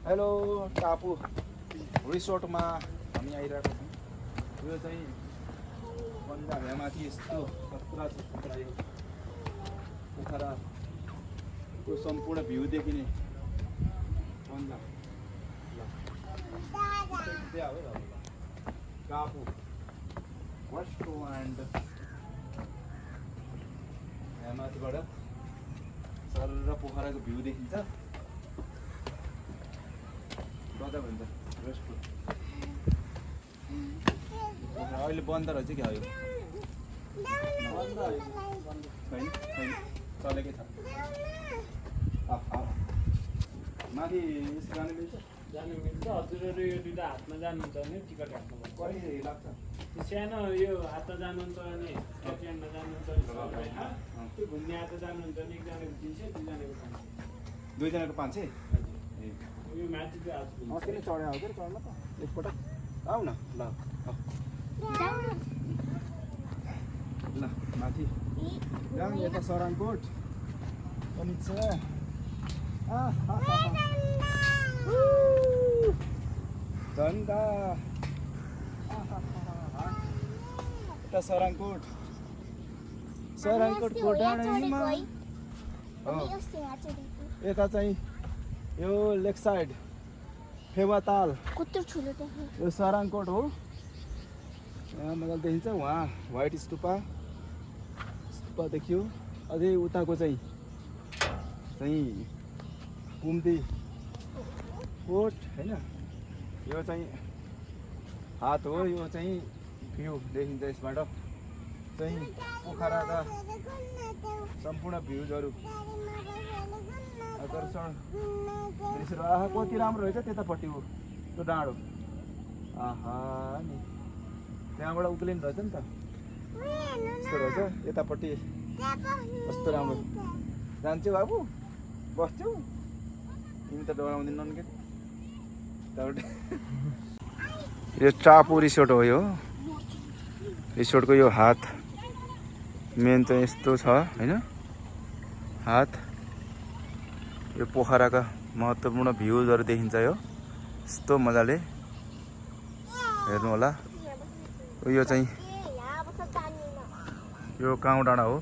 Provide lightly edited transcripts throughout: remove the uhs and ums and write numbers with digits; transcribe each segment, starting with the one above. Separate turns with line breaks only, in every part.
Hello टापु रिसोर्टमा हामी आइरहेको छौँ। यो चाहिँ बन्दा भ्यामाथि यस्तो खतरा छ खतरा यो पोखराको सम्पूर्ण भ्यू देखिने बन्दा त्यहाँ हो टापु वेस्टल्यान्ड भ्यामाथिबाट सरर पोखराको भ्यू देखिन्छ। बजा भन्छ रेस्टो अहिले बन्द रहेछ क्या यो छैन छैन चलेकै छ। माथि जानु मिल्छ
हजुरहरू यो दुईवटा हातमा जानुहुन्छ भने टिकट काट्नु
कहिले लाग्छ?
सानो यो हातमा जानुहुन्छ भने ट्रेनमा जानुहुन्छ त्यो घुम्ने हात जानुहुन्छ भने एकजनाको 300 दुईजनाको 500
दुईजनाको 500
यो माथि चाहिँ आज
अस्ति नै चढ्यो हो कि चढ्न त एकपटक आऊ न ल ल माथि जाउँ यता सराङकोट पनि छ। धन्दा यता सराङकोट डाँडामा यता चाहिँ यो लेक साइड फेवाताल यो सराङकोट हो। यहाँ मजाले देखिन्छ वहाँ व्हाइट स्तूपा देखियो। अझै उताको चाहिँ कुम्दी कोट हैन यो चाहिँ हात हो। यो चाहिँ भ्यू देखिन्छ यसबाट चाहिँ पोखराका सम्पूर्ण भ्यूजहरू आकर्षण दृश्य। आहा कति राम्रो रहेछ त्यतापट्टि हो त्यो डाँडो। आहा नि त्यहाँबाट उक्लिने रहेछ नि त यस्तो रहेछ यतापट्टि कस्तो राम्रो। जान्छौ बाबु बस्छौ तिमी त डराउँदैनन् के यतापट्टि। यो टापु रिसोर्ट हो। यो रिसोर्टको यो हात मेन चाहिँ यस्तो छ हैन। हात यो पोखराका महत्त्वपूर्ण भ्यूजहरू देखिन्छ यो यस्तो मजाले हेर्नु होला। यो चाहिँ यो काउँ डाँडा हो।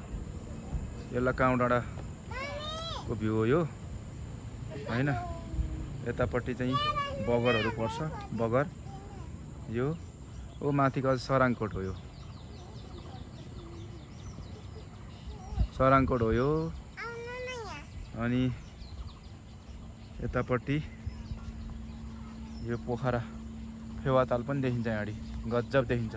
यसलाई काउँ डाँडाको भ्यू हो यो हैन। यतापट्टि चाहिँ बगरहरू पर्छ बगर यो ओ माथिको सराङकोट हो। यो सराङकोट हो यो। अनि यतापट्टि यो पोखरा फेवाताल पनि देखिन्छ। यहाँ गजब देखिन्छ।